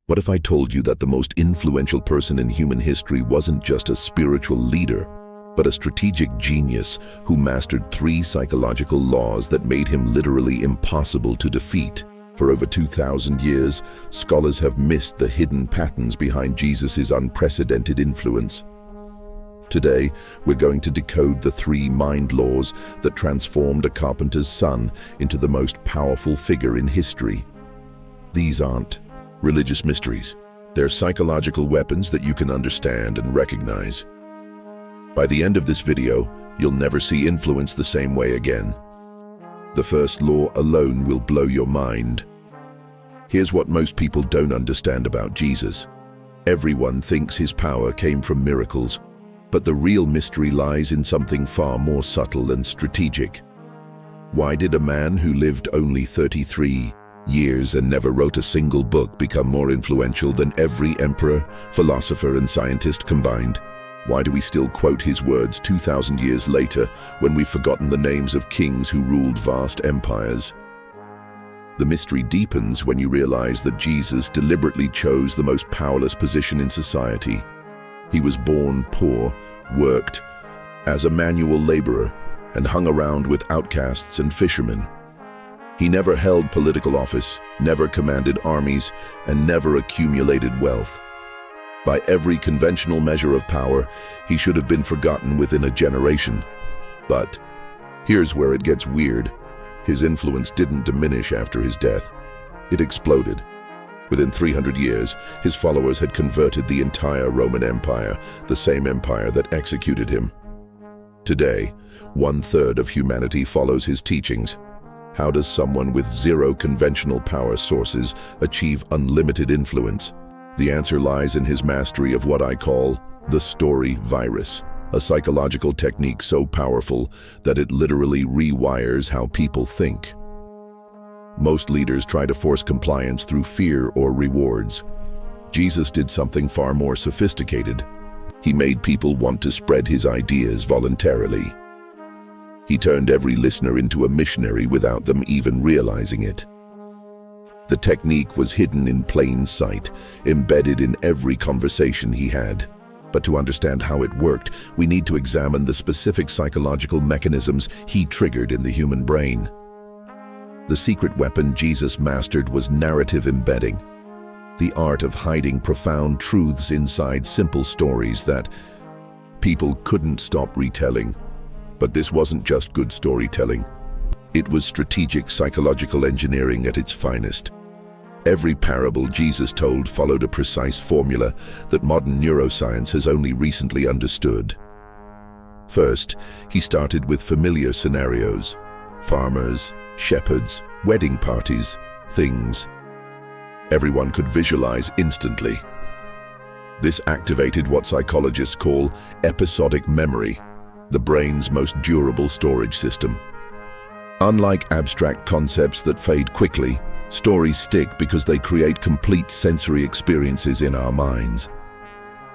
What if I told you that the most influential person in human history wasn't just a spiritual leader, but a strategic genius who mastered 3 psychological laws that made him literally impossible to defeat? For over 2,000 years, scholars have missed the hidden patterns behind Jesus' unprecedented influence. Today, we're going to decode the 3 mind laws that transformed a carpenter's son into the most powerful figure in history. These aren't religious mysteries. They're psychological weapons that you can understand and recognize. By the end of this video, you'll never see influence the same way again. The first law alone will blow your mind. Here's what most people don't understand about Jesus. Everyone thinks his power came from miracles, but the real mystery lies in something far more subtle and strategic. Why did a man who lived only 33 years and never wrote a single book become more influential than every emperor, philosopher, and scientist combined? Why do we still quote his words 2,000 years later when we've forgotten the names of kings who ruled vast empires? The mystery deepens when you realize that Jesus deliberately chose the most powerless position in society. He was born poor, worked as a manual laborer, and hung around with outcasts and fishermen. He never held political office, never commanded armies, and never accumulated wealth. By every conventional measure of power, he should have been forgotten within a generation. But here's where it gets weird. His influence didn't diminish after his death. It exploded. Within 300 years, his followers had converted the entire Roman Empire, the same empire that executed him. Today, 1/3 of humanity follows his teachings. How does someone with 0 conventional power sources achieve unlimited influence? The answer lies in his mastery of what I call the story virus, a psychological technique so powerful that it literally rewires how people think. Most leaders try to force compliance through fear or rewards. Jesus did something far more sophisticated. He made people want to spread his ideas voluntarily. He turned every listener into a missionary without them even realizing it. The technique was hidden in plain sight, embedded in every conversation he had. But to understand how it worked, we need to examine the specific psychological mechanisms he triggered in the human brain. The secret weapon Jesus mastered was narrative embedding, the art of hiding profound truths inside simple stories that people couldn't stop retelling. But this wasn't just good storytelling. It was strategic psychological engineering at its finest. Every parable Jesus told followed a precise formula that modern neuroscience has only recently understood. First, he started with familiar scenarios: farmers, shepherds, wedding parties, things everyone could visualize instantly. This activated what psychologists call episodic memory, the brain's most durable storage system. Unlike abstract concepts that fade quickly, stories stick because they create complete sensory experiences in our minds.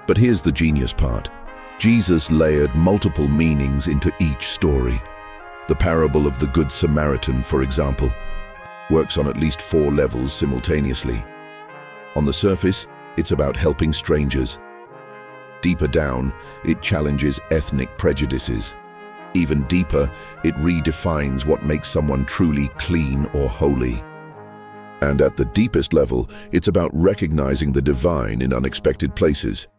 But here's the genius part. Jesus layered multiple meanings into each story. The parable of the Good Samaritan, for example, works on at least 4 levels simultaneously. On the surface, it's about helping strangers. Deeper down, it challenges ethnic prejudices. Even deeper, it redefines what makes someone truly clean or holy. And at the deepest level, it's about recognizing the divine in unexpected places.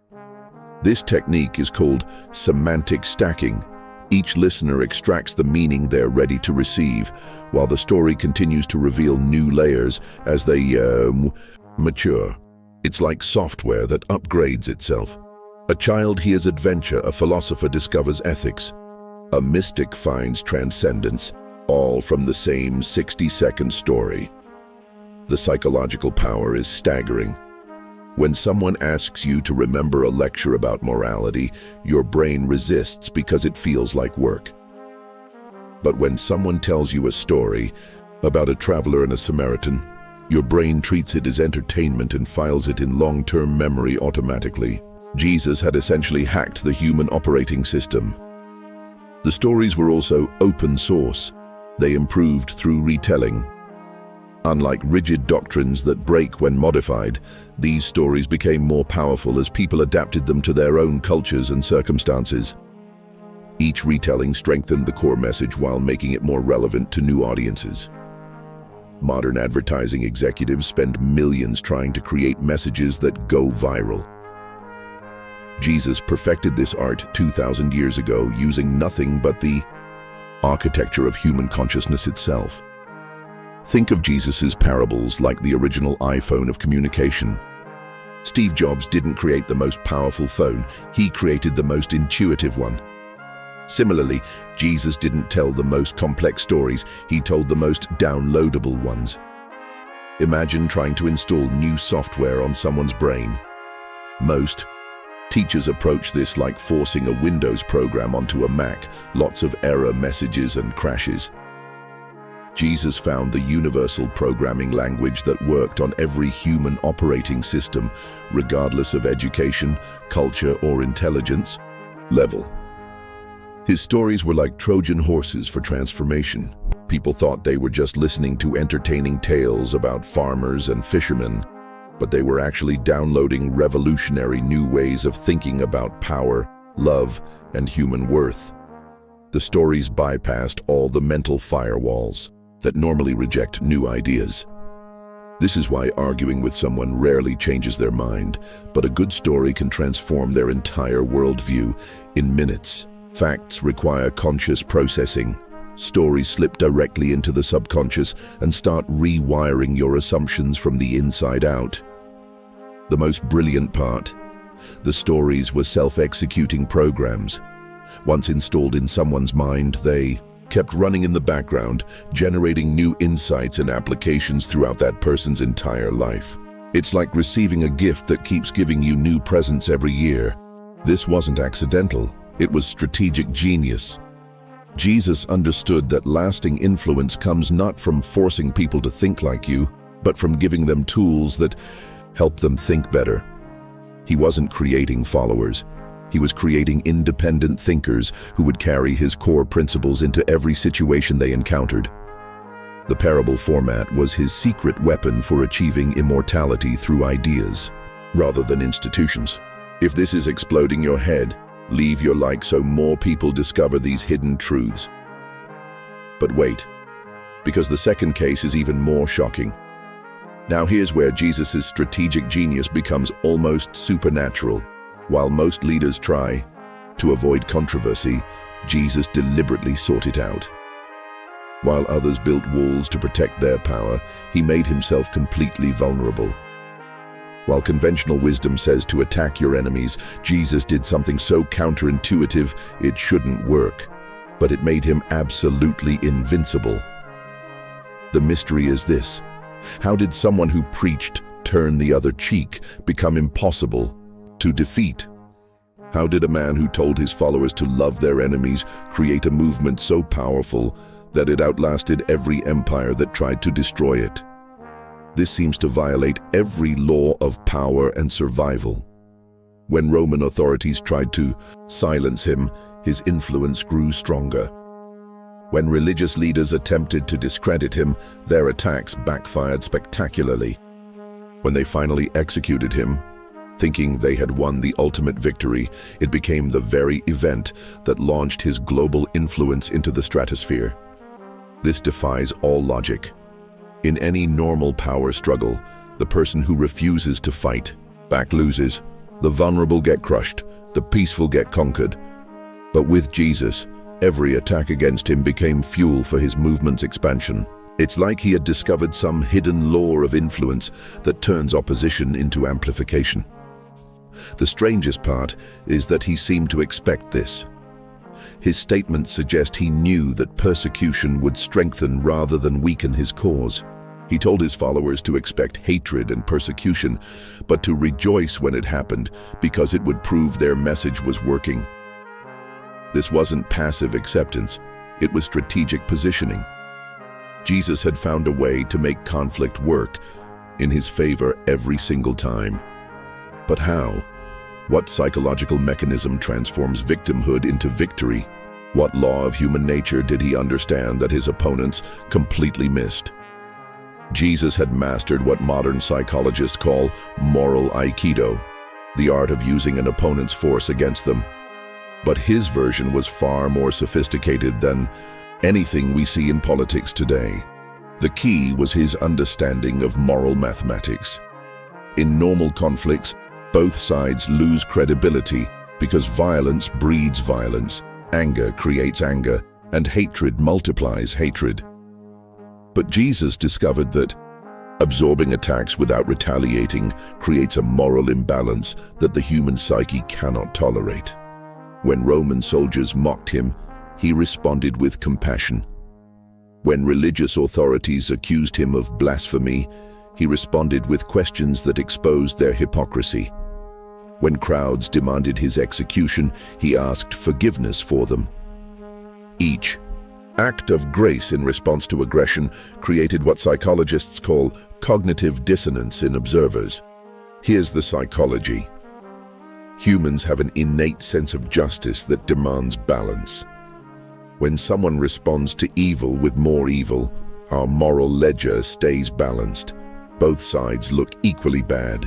This technique is called semantic stacking. Each listener extracts the meaning they're ready to receive, while the story continues to reveal new layers as they mature. It's like software that upgrades itself. A child hears adventure, a philosopher discovers ethics, a mystic finds transcendence, all from the same 60-second story. The psychological power is staggering. When someone asks you to remember a lecture about morality, your brain resists because it feels like work. But when someone tells you a story about a traveler and a Samaritan, your brain treats it as entertainment and files it in long-term memory automatically. Jesus had essentially hacked the human operating system. The stories were also open source. They improved through retelling. Unlike rigid doctrines that break when modified, these stories became more powerful as people adapted them to their own cultures and circumstances. Each retelling strengthened the core message while making it more relevant to new audiences. Modern advertising executives spend millions trying to create messages that go viral. Jesus perfected this art 2,000 years ago using nothing but the architecture of human consciousness itself. Think of Jesus's parables like the original iPhone of communication. Steve Jobs didn't create the most powerful phone, he created the most intuitive one. Similarly, Jesus didn't tell the most complex stories, he told the most downloadable ones. Imagine trying to install new software on someone's brain. Most teachers approach this like forcing a Windows program onto a Mac, lots of error messages and crashes. Jesus found the universal programming language that worked on every human operating system, regardless of education, culture, or intelligence level. His stories were like Trojan horses for transformation. People thought they were just listening to entertaining tales about farmers and fishermen, but they were actually downloading revolutionary new ways of thinking about power, love, and human worth. The stories bypassed all the mental firewalls that normally reject new ideas. This is why arguing with someone rarely changes their mind, but a good story can transform their entire worldview in minutes. Facts require conscious processing. Stories slip directly into the subconscious and start rewiring your assumptions from the inside out. The most brilliant part: the stories were self-executing programs. Once installed in someone's mind, they kept running in the background, generating new insights and applications throughout that person's entire life. It's like receiving a gift that keeps giving you new presents every year. This wasn't accidental, it was strategic genius. Jesus understood that lasting influence comes not from forcing people to think like you, but from giving them tools that help them think better. He wasn't creating followers. He was creating independent thinkers who would carry his core principles into every situation they encountered. The parable format was his secret weapon for achieving immortality through ideas, rather than institutions. If this is exploding your head, leave your like so more people discover these hidden truths. But wait, because the second case is even more shocking. Now here's where Jesus' strategic genius becomes almost supernatural. While most leaders try to avoid controversy, Jesus deliberately sought it out. While others built walls to protect their power, he made himself completely vulnerable. While conventional wisdom says to attack your enemies, Jesus did something so counterintuitive it shouldn't work, but it made him absolutely invincible. The mystery is this: how did someone who preached "turn the other cheek" become impossible to defeat? How did a man who told his followers to love their enemies create a movement so powerful that it outlasted every empire that tried to destroy it? This seems to violate every law of power and survival. When Roman authorities tried to silence him, his influence grew stronger. When religious leaders attempted to discredit him, their attacks backfired spectacularly. When they finally executed him, thinking they had won the ultimate victory, it became the very event that launched his global influence into the stratosphere. This defies all logic. In any normal power struggle, the person who refuses to fight back loses. The vulnerable get crushed, the peaceful get conquered. But with Jesus, every attack against him became fuel for his movement's expansion. It's like he had discovered some hidden law of influence that turns opposition into amplification. The strangest part is that he seemed to expect this. His statements suggest he knew that persecution would strengthen rather than weaken his cause. He told his followers to expect hatred and persecution, but to rejoice when it happened because it would prove their message was working. This wasn't passive acceptance, it was strategic positioning. Jesus had found a way to make conflict work in his favor every single time. But how? What psychological mechanism transforms victimhood into victory? What law of human nature did he understand that his opponents completely missed? Jesus had mastered what modern psychologists call moral aikido, the art of using an opponent's force against them. But his version was far more sophisticated than anything we see in politics today. The key was his understanding of moral mathematics. In normal conflicts, both sides lose credibility because violence breeds violence, anger creates anger, and hatred multiplies hatred. But Jesus discovered that absorbing attacks without retaliating creates a moral imbalance that the human psyche cannot tolerate. When Roman soldiers mocked him, he responded with compassion. When religious authorities accused him of blasphemy, he responded with questions that exposed their hypocrisy. When crowds demanded his execution, he asked forgiveness for them. Each act of grace in response to aggression created what psychologists call cognitive dissonance in observers. Here's the psychology. Humans have an innate sense of justice that demands balance. When someone responds to evil with more evil, our moral ledger stays balanced. Both sides look equally bad.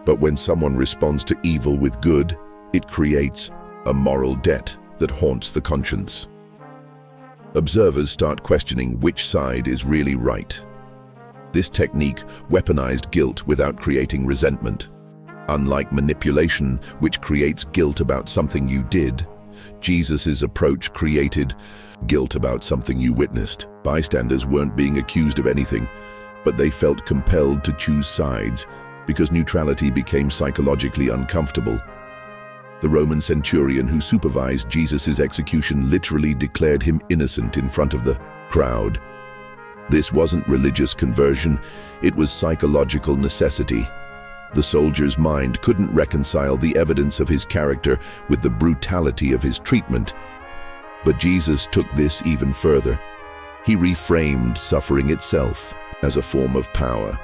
But when someone responds to evil with good, it creates a moral debt that haunts the conscience. Observers start questioning which side is really right. This technique weaponized guilt without creating resentment. Unlike manipulation, which creates guilt about something you did, Jesus' approach created guilt about something you witnessed. Bystanders weren't being accused of anything, but they felt compelled to choose sides because neutrality became psychologically uncomfortable. The Roman centurion who supervised Jesus' execution literally declared him innocent in front of the crowd. This wasn't religious conversion, it was psychological necessity. The soldier's mind couldn't reconcile the evidence of his character with the brutality of his treatment. But Jesus took this even further. He reframed suffering itself as a form of power.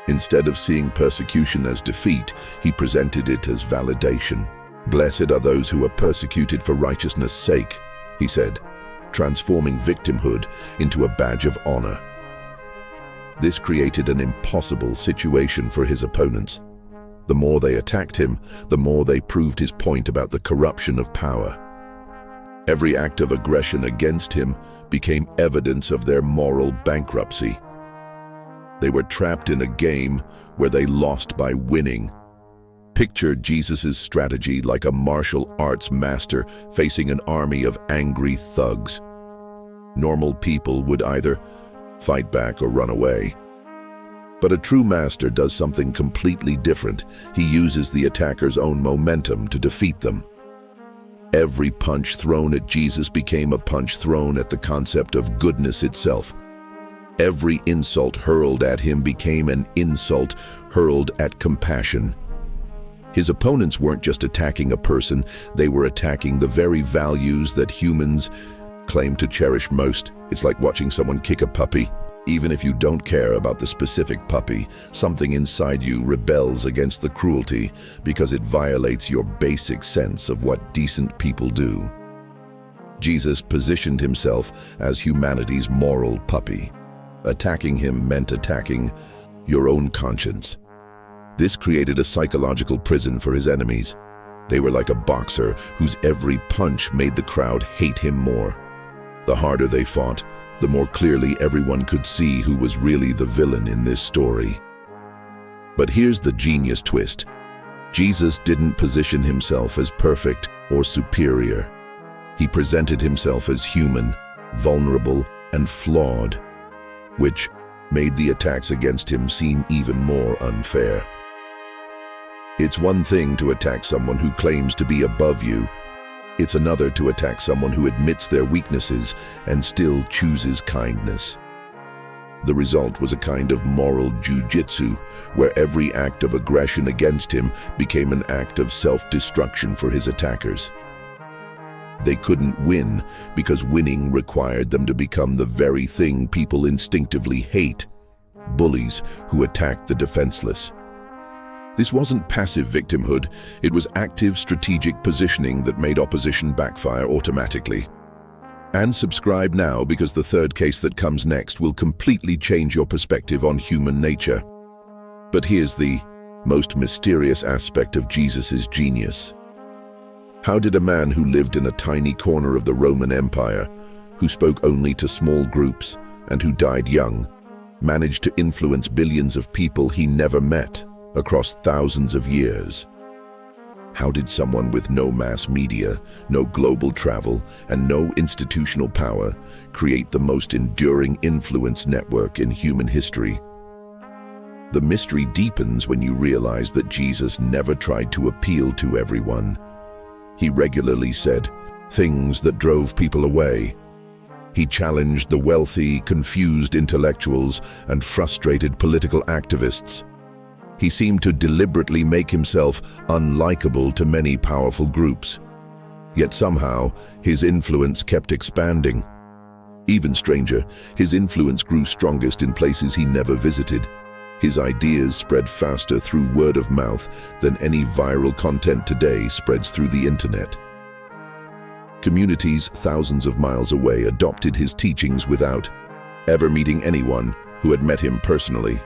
Instead of seeing persecution as defeat, he presented it as validation. "Blessed are those who are persecuted for righteousness' sake," he said, transforming victimhood into a badge of honor. This created an impossible situation for his opponents. The more they attacked him, the more they proved his point about the corruption of power. Every act of aggression against him became evidence of their moral bankruptcy. They were trapped in a game where they lost by winning. Picture Jesus' strategy like a martial arts master facing an army of angry thugs. Normal people would either fight back or run away. But a true master does something completely different. He uses the attacker's own momentum to defeat them. Every punch thrown at Jesus became a punch thrown at the concept of goodness itself. Every insult hurled at him became an insult hurled at compassion. His opponents weren't just attacking a person, they were attacking the very values that humans claim to cherish most. It's like watching someone kick a puppy. Even if you don't care about the specific puppy, something inside you rebels against the cruelty because it violates your basic sense of what decent people do. Jesus positioned himself as humanity's moral puppy. Attacking him meant attacking your own conscience. This created a psychological prison for his enemies. They were like a boxer whose every punch made the crowd hate him more. The harder they fought, the more clearly everyone could see who was really the villain in this story. But here's the genius twist. Jesus didn't position himself as perfect or superior. He presented himself as human, vulnerable, and flawed, which made the attacks against him seem even more unfair. It's one thing to attack someone who claims to be above you. It's another to attack someone who admits their weaknesses and still chooses kindness. The result was a kind of moral jujitsu, where every act of aggression against him became an act of self-destruction for his attackers. They couldn't win because winning required them to become the very thing people instinctively hate: bullies who attack the defenseless. This wasn't passive victimhood, it was active strategic positioning that made opposition backfire automatically. And subscribe now, because the third case that comes next will completely change your perspective on human nature. But here's the most mysterious aspect of Jesus' genius. How did a man who lived in a tiny corner of the Roman Empire, who spoke only to small groups, and who died young, manage to influence billions of people he never met across thousands of years? How did someone with no mass media, no global travel, and no institutional power create the most enduring influence network in human history? The mystery deepens when you realize that Jesus never tried to appeal to everyone. He regularly said things that drove people away. He challenged the wealthy, confused intellectuals, and frustrated political activists. He seemed to deliberately make himself unlikable to many powerful groups. Yet somehow, his influence kept expanding. Even stranger, his influence grew strongest in places he never visited. His ideas spread faster through word of mouth than any viral content today spreads through the internet. Communities thousands of miles away adopted his teachings without ever meeting anyone who had met him personally.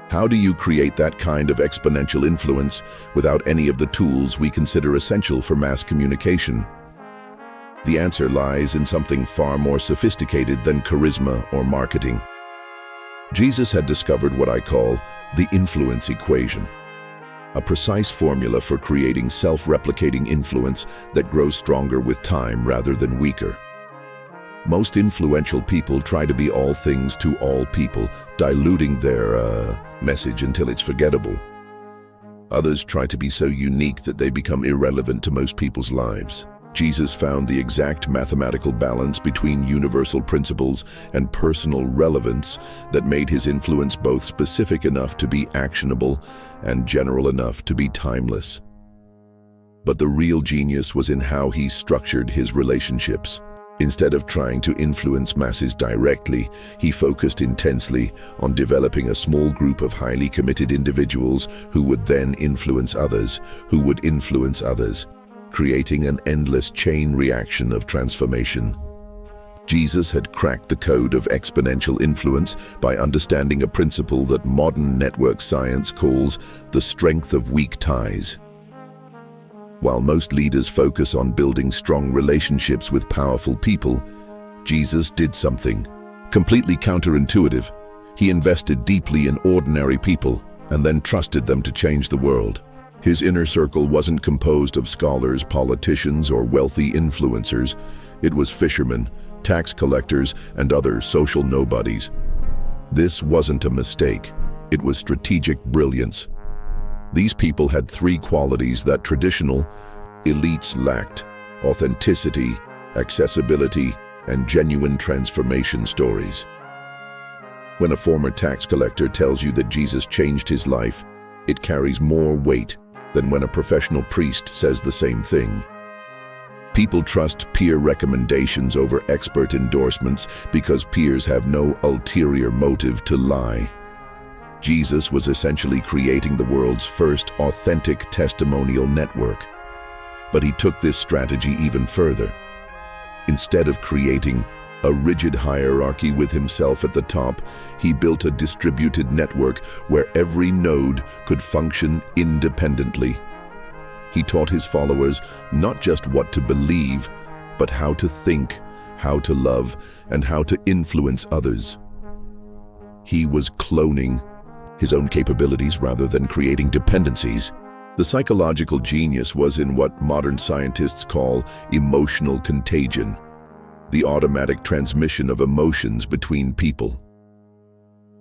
How do you create that kind of exponential influence without any of the tools we consider essential for mass communication? The answer lies in something far more sophisticated than charisma or marketing. Jesus had discovered what I call the influence equation, a precise formula for creating self-replicating influence that grows stronger with time rather than weaker. Most influential people try to be all things to all people, diluting their message until it's forgettable. Others try to be so unique that they become irrelevant to most people's lives. Jesus found the exact mathematical balance between universal principles and personal relevance that made his influence both specific enough to be actionable and general enough to be timeless. But the real genius was in how he structured his relationships. Instead of trying to influence masses directly, he focused intensely on developing a small group of highly committed individuals who would then influence others, who would influence others, creating an endless chain reaction of transformation. Jesus had cracked the code of exponential influence by understanding a principle that modern network science calls the strength of weak ties. While most leaders focus on building strong relationships with powerful people, Jesus did something completely counterintuitive. He invested deeply in ordinary people and then trusted them to change the world. His inner circle wasn't composed of scholars, politicians, or wealthy influencers. It was fishermen, tax collectors, and other social nobodies. This wasn't a mistake. It was strategic brilliance. These people had three qualities that traditional elites lacked: authenticity, accessibility, and genuine transformation stories. When a former tax collector tells you that Jesus changed his life, it carries more weight than when a professional priest says the same thing. People trust peer recommendations over expert endorsements because peers have no ulterior motive to lie. Jesus was essentially creating the world's first authentic testimonial network. But he took this strategy even further. Instead of creating a rigid hierarchy with himself at the top, he built a distributed network where every node could function independently. He taught his followers not just what to believe, but how to think, how to love, and how to influence others. He was cloning his own capabilities rather than creating dependencies. The psychological genius was in what modern scientists call emotional contagion, the automatic transmission of emotions between people.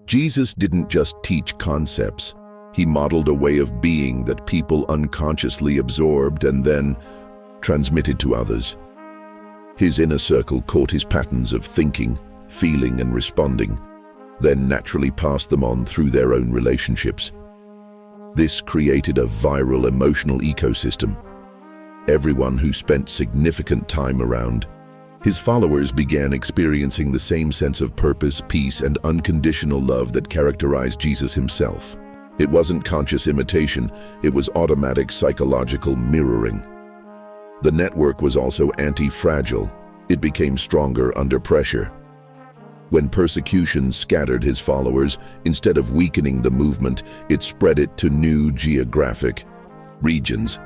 Jesus didn't just teach concepts. He modeled a way of being that people unconsciously absorbed and then transmitted to others. His inner circle caught his patterns of thinking, feeling, and responding, then naturally passed them on through their own relationships. This created a viral emotional ecosystem. Everyone who spent significant time around his followers began experiencing the same sense of purpose, peace, and unconditional love that characterized Jesus himself. It wasn't conscious imitation, it was automatic psychological mirroring. The network was also anti-fragile. it became stronger under pressure. When persecution scattered his followers, instead of weakening the movement, it spread it to new geographic regions.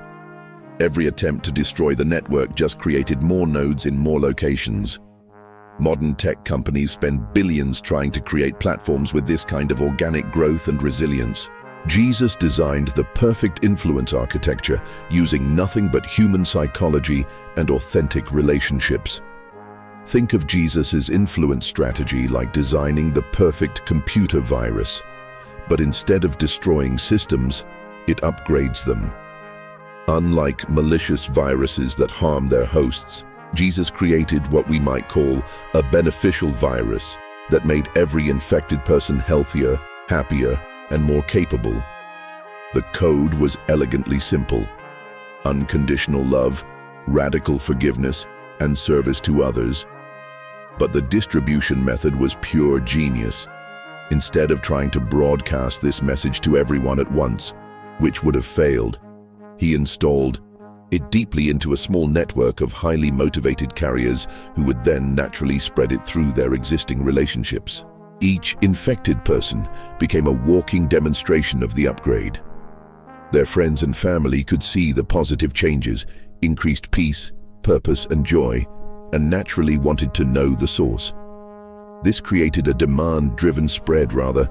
Every attempt to destroy the network just created more nodes in more locations. Modern tech companies spend billions trying to create platforms with this kind of organic growth and resilience. Jesus designed the perfect influence architecture using nothing but human psychology and authentic relationships. Think of Jesus's influence strategy like designing the perfect computer virus, but instead of destroying systems, it upgrades them. Unlike malicious viruses that harm their hosts, Jesus created what we might call a beneficial virus that made every infected person healthier, happier, and more capable. The code was elegantly simple: unconditional love, radical forgiveness, and service to others. But the distribution method was pure genius. Instead of trying to broadcast this message to everyone at once, which would have failed, he installed it deeply into a small network of highly motivated carriers who would then naturally spread it through their existing relationships. Each infected person became a walking demonstration of the upgrade. Their friends and family could see the positive changes, increased peace, purpose, and joy, and naturally wanted to know the source. This created a demand-driven spread rather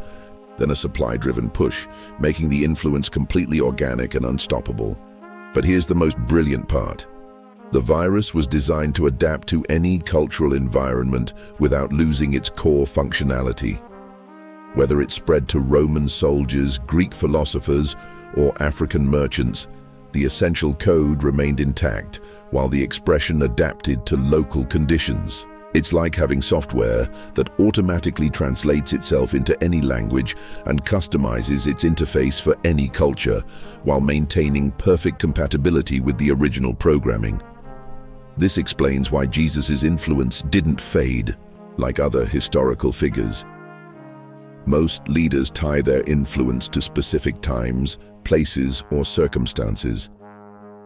than a supply-driven push, making the influence completely organic and unstoppable. But here's the most brilliant part. The virus was designed to adapt to any cultural environment without losing its core functionality. Whether it spread to Roman soldiers, Greek philosophers, or African merchants, the essential code remained intact, while the expression adapted to local conditions. It's like having software that automatically translates itself into any language and customizes its interface for any culture, while maintaining perfect compatibility with the original programming. This explains why Jesus's influence didn't fade, like other historical figures. Most leaders tie their influence to specific times, places, or circumstances.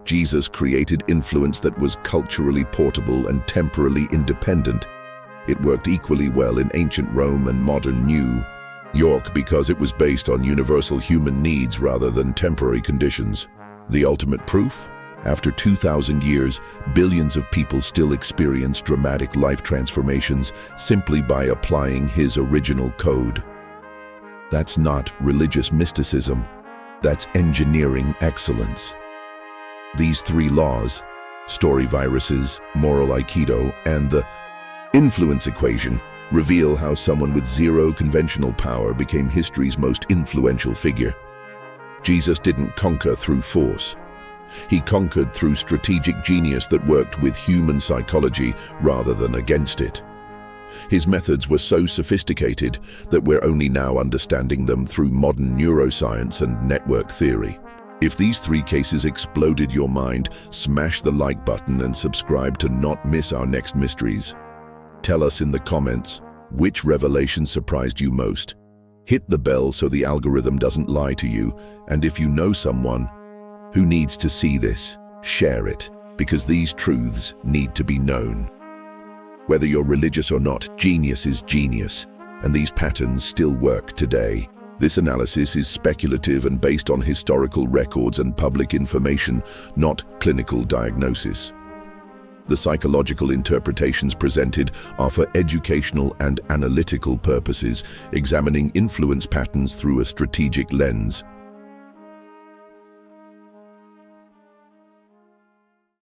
Jesus created influence that was culturally portable and temporally independent. It worked equally well in ancient Rome and modern New York because it was based on universal human needs rather than temporary conditions. The ultimate proof? After 2,000 years, billions of people still experience dramatic life transformations simply by applying his original code. That's not religious mysticism. That's engineering excellence. These three laws, story viruses, moral aikido, and the influence equation, reveal how someone with zero conventional power became history's most influential figure. Jesus didn't conquer through force. He conquered through strategic genius that worked with human psychology rather than against it. His methods were so sophisticated that we're only now understanding them through modern neuroscience and network theory. If these three cases exploded your mind, smash the like button and subscribe to not miss our next mysteries. Tell us in the comments, which revelation surprised you most? Hit the bell so the algorithm doesn't lie to you, and if you know someone who needs to see this, share it, because these truths need to be known. Whether you're religious or not, genius is genius, and these patterns still work today. This analysis is speculative and based on historical records and public information, not clinical diagnosis. The psychological interpretations presented are for educational and analytical purposes, examining influence patterns through a strategic lens.